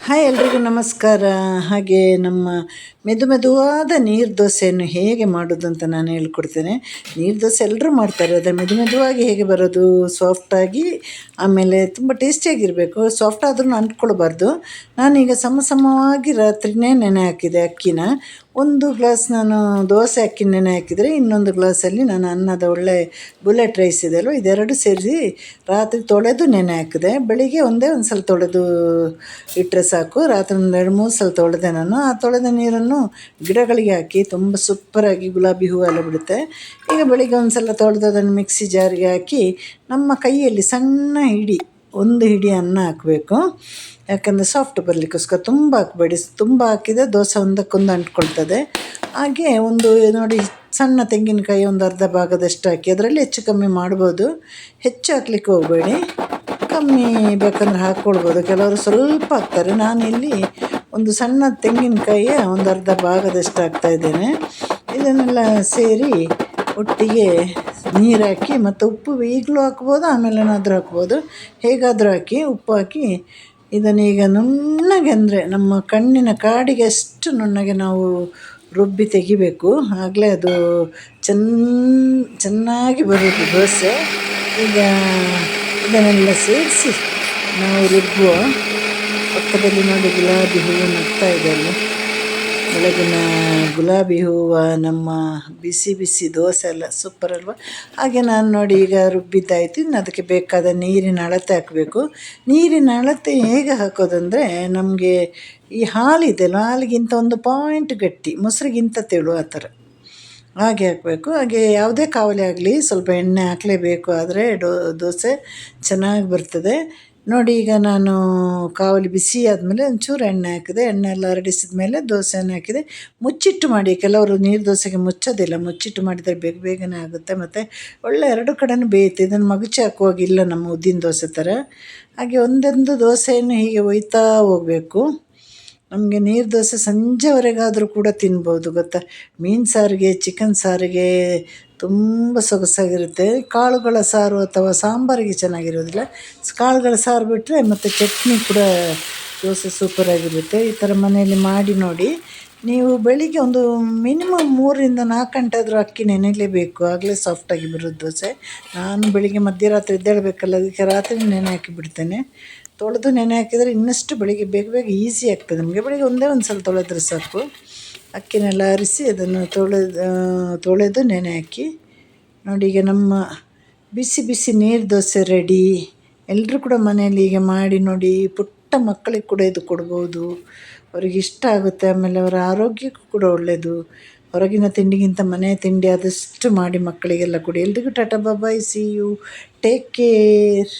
Hi ಎಲ್ರಿಗೂ ನಮಸ್ಕಾರ. ಹಾಗೆ ನಮ್ಮ ಮೆದುವಾದ ನೀರು ದೋಸೆಯನ್ನು ಹೇಗೆ ಮಾಡೋದು ಅಂತ ನಾನು ಹೇಳ್ಕೊಡ್ತೇನೆ. ನೀರು ದೋಸೆ ಎಲ್ಲರೂ ಮಾಡ್ತಾರೆ, ಅದು ಮೆದುವಾಗಿ ಹೇಗೆ ಬರೋದು, ಸಾಫ್ಟಾಗಿ, ಆಮೇಲೆ ತುಂಬ ಟೇಸ್ಟಿಯಾಗಿರಬೇಕು. ಸಾಫ್ಟ್ ಆದ್ರೂ ಅಂಟ್ಕೊಳ್ಬಾರ್ದು. ನಾನೀಗ ಸಮವಾಗಿ ರಾತ್ರಿಯೇ ನೆನೆ ಹಾಕಿದೆ ಅಕ್ಕಿನ. ಒಂದು ಗ್ಲಾಸ್ ನಾನು ದೋಸೆ ಅಕ್ಕಿ ನೆನೆ ಹಾಕಿದರೆ, ಇನ್ನೊಂದು ಗ್ಲಾಸಲ್ಲಿ ನಾನು ಅನ್ನದ ಒಳ್ಳೆ ಬುಲೆಟ್ ರೈಸ್ ಇದೆಯಲ್ಲ, ಇದೆರಡು ಸೇರಿಸಿ ರಾತ್ರಿ ತೊಳೆದು ನೆನೆ ಹಾಕಿದೆ. ಬೆಳಿಗ್ಗೆ ಒಂದೇ ಒಂದು ಸಲ ತೊಳೆದು ಇಟ್ಟರೆ ಸಾಕು. ರಾತ್ರಿ ಒಂದು 2-3 ಸಲ ತೊಳೆದೆ ನಾನು. ಆ ತೊಳೆದ ನೀರನ್ನು ಗಿಡಗಳಿಗೆ ಹಾಕಿ ತುಂಬ ಸೂಪರಾಗಿ ಗುಲಾಬಿ ಹೂವೆಲ್ಲ ಬಿಡುತ್ತೆ. ಈಗ ಬೆಳಿಗ್ಗೆ ಒಂದು ಸಲ ತೊಳೆದು ಅದನ್ನು ಮಿಕ್ಸಿ ಜಾರಿಗೆ ಹಾಕಿ ನಮ್ಮ ಕೈಯಲ್ಲಿ ಸಣ್ಣ ಹಿಡಿ, ಒಂದು ಹಿಡಿ ಅನ್ನ ಹಾಕಬೇಕು. ಯಾಕಂದರೆ ಸಾಫ್ಟ್ ಬರಲಿಕ್ಕೋಸ್ಕರ ತುಂಬ ಹಾಕಬೇಡಿ. ತುಂಬ ಹಾಕಿದರೆ ದೋಸೆ ಒಂದಕ್ಕೊಂದು ಅಂಟ್ಕೊಳ್ತದೆ. ಹಾಗೆ ಒಂದು ನೋಡಿ, ಸಣ್ಣ ತೆಂಗಿನಕಾಯಿ ಒಂದು ಅರ್ಧ ಭಾಗದಷ್ಟು ಹಾಕಿ, ಅದರಲ್ಲಿ ಹೆಚ್ಚು ಕಮ್ಮಿ ಮಾಡ್ಬೋದು. ಹೆಚ್ಚು ಹಾಕ್ಲಿಕ್ಕೆ ಹೋಗಬೇಡಿ, ಕಮ್ಮಿ ಬೇಕಂದ್ರೆ ಹಾಕ್ಕೊಳ್ಬೋದು. ಕೆಲವರು ಸ್ವಲ್ಪ ಹಾಕ್ತಾರೆ. ನಾನಿಲ್ಲಿ ಒಂದು ಸಣ್ಣ ತೆಂಗಿನಕಾಯಿಯ ಒಂದು ಅರ್ಧ ಭಾಗದಷ್ಟು ಹಾಕ್ತಾಯಿದ್ದೇನೆ. ಇದನ್ನೆಲ್ಲ ಸೇರಿ ಒಟ್ಟಿಗೆ ನೀರು ಹಾಕಿ, ಮತ್ತು ಉಪ್ಪು ಈಗಲೂ ಹಾಕ್ಬೋದು, ಆಮೇಲೇನಾದರೂ ಹಾಕ್ಬೋದು, ಹೇಗಾದರೂ ಹಾಕಿ ಉಪ್ಪು ಹಾಕಿ ಇದನ್ನೀಗ ನುಣ್ಣಗೆ, ಅಂದರೆ ನಮ್ಮ ಕಣ್ಣಿನ ಕಾಡಿಗೆ ಅಷ್ಟು ನುಣ್ಣಗೆ ನಾವು ರುಬ್ಬಿ ತೆಗಿಬೇಕು. ಆಗಲೇ ಅದು ಚೆನ್ನಾಗಿ ಬರೋದು ದೋಸೆ. ಈಗ ಇದನ್ನೆಲ್ಲ ಸೇರಿಸಿ ನಾವು ರುಬ್ಬುವ. ಪಕ್ಕದಲ್ಲಿ ನೋಡಿ ಗುಲಾಬಿ ಹೂವು ನಗ್ತಾ ಇದೆ ಅಲ್ಲಿ, ಬೆಳಗಿನ ಗುಲಾಬಿ ಹೂವು. ನಮ್ಮ ಬಿಸಿ ಬಿಸಿ ದೋಸೆ ಎಲ್ಲ ಸೂಪರ್ ಅಲ್ವಾ. ಹಾಗೆ ನಾನು ನೋಡಿ ಈಗ ರುಬ್ಬಿದ್ದಾಯಿತು. ಇನ್ನು ಅದಕ್ಕೆ ಬೇಕಾದ ನೀರಿನ ಅಳತೆ ಹಾಕಬೇಕು. ನೀರಿನ ಅಳತೆ ಹೇಗೆ ಹಾಕೋದಂದರೆ, ನಮಗೆ ಈ ಹಾಲಿದೆಯಲ್ಲ, ಹಾಲಿಗಿಂತ ಒಂದು ಪಾಯಿಂಟ್ ಗಟ್ಟಿ, ಮೊಸರಿಗಿಂತ ತೆಳು, ಆ ಥರ ಹಾಗೆ ಹಾಕಬೇಕು. ಹಾಗೆ ಯಾವುದೇ ಕಾವಲಿ ಆಗಲಿ ಸ್ವಲ್ಪ ಎಣ್ಣೆ ಹಾಕಲೇಬೇಕು, ಆದರೆ ದೋಸೆ ಚೆನ್ನಾಗಿ ಬರ್ತದೆ. ನೋಡಿ, ಈಗ ನಾನು ಕಾವಲಿ ಬಿಸಿ ಆದಮೇಲೆ ಒಂಚೂರು ಎಣ್ಣೆ ಹಾಕಿದೆ. ಎಣ್ಣೆ ಎಲ್ಲ ಹರಡಿಸಿದ ಮೇಲೆ ದೋಸೆಯನ್ನು ಹಾಕಿದೆ. ಮುಚ್ಚಿಟ್ಟು ಮಾಡಿ. ಕೆಲವರು ನೀರು ದೋಸೆಗೆ ಮುಚ್ಚೋದಿಲ್ಲ, ಮುಚ್ಚಿಟ್ಟು ಮಾಡಿದರೆ ಬೇಗ ಬೇಗನೆ ಆಗುತ್ತೆ, ಮತ್ತು ಒಳ್ಳೆ ಎರಡು ಕಡೆನೂ ಬೇಯುತ್ತೆ. ಇದನ್ನು ಮಗುಚಿ ಹಾಕುವಾಗಿಲ್ಲ ನಮ್ಮ ಉದ್ದಿನ ದೋಸೆ ಥರ. ಹಾಗೆ ಒಂದೊಂದು ದೋಸೆಯನ್ನು ಹೀಗೆ ಒಯ್ತಾ ಹೋಗಬೇಕು. ನಮಗೆ ನೀರು ದೋಸೆ ಸಂಜೆವರೆಗಾದರೂ ಕೂಡ ತಿನ್ಬೋದು, ಗೊತ್ತಾ. ಮೀನು ಸಾರಿಗೆ, ಚಿಕನ್ ಸಾರಿಗೆ ತುಂಬ ಸೊಗಸಾಗಿರುತ್ತೆ. ಕಾಳುಗಳ ಸಾರು ಅಥವಾ ಸಾಂಬಾರಿಗೆ ಚೆನ್ನಾಗಿರೋದಿಲ್ಲ. ಕಾಳುಗಳ ಸಾರು ಬಿಟ್ಟರೆ ಮತ್ತು ಚಟ್ನಿ ಕೂಡ ದೋಸೆ ಸೂಪರಾಗಿರುತ್ತೆ. ಈ ಥರ ಮನೆಯಲ್ಲಿ ಮಾಡಿ ನೋಡಿ. ನೀವು ಬೆಳಿಗ್ಗೆ ಒಂದು ಮಿನಿಮಮ್ 3-4 ಗಂಟೆ ಆದರೂ ಅಕ್ಕಿ ನೆನೆಯಲೇಬೇಕು, ಆಗಲೇ ಸಾಫ್ಟಾಗಿ ಬರೋದು ದೋಸೆ. ನಾನು ಬೆಳಿಗ್ಗೆ ಮಧ್ಯರಾತ್ರಿ ಎದ್ದೇಳಬೇಕಲ್ಲ, ಅದಕ್ಕೆ ರಾತ್ರಿ ನೆನೆ ಹಾಕಿ ಬಿಡ್ತೇನೆ. ತೊಳೆದು ನೆನೆ ಹಾಕಿದರೆ ಇನ್ನಷ್ಟು ಬೆಳಿಗ್ಗೆ ಬೇಗ ಬೇಗ ಈಸಿ ಆಗ್ತದೆ ನಮಗೆ. ಬೆಳಿಗ್ಗೆ ಒಂದೇ ಒಂದು ಸಲ ತೊಳೆದ್ರೆ ಸಾಕು. ಅಕ್ಕಿನೆಲ್ಲ ಅರಿಸಿ ಅದನ್ನು ತೊಳೆದು ನೆನೆ ಹಾಕಿ ನೋಡಿ. ಈಗ ನಮ್ಮ ಬಿಸಿ ಬಿಸಿ ನೀರು ದೋಸೆ ರೆಡಿ. ಎಲ್ಲರೂ ಕೂಡ ಮನೆಯಲ್ಲಿ ಈಗ ಮಾಡಿ ನೋಡಿ. ಪುಟ್ಟ ಮಕ್ಕಳಿಗೆ ಕೂಡ ಇದು ಕೊಡ್ಬೋದು, ಅವ್ರಿಗೆ ಇಷ್ಟ ಆಗುತ್ತೆ. ಆಮೇಲೆ ಅವರ ಆರೋಗ್ಯಕ್ಕೂ ಕೂಡ ಒಳ್ಳೆಯದು. ಹೊರಗಿನ ತಿಂಡಿಗಿಂತ ಮನೆಯ ತಿಂಡಿ ಆದಷ್ಟು ಮಾಡಿ ಮಕ್ಕಳಿಗೆಲ್ಲ ಕೊಡಿ. ಎಲ್ರಿಗೂ ಟಾಟಾ, ಬಾಯ್, ಸಿ ಯು, ಟೇಕ್ ಕೇರ್.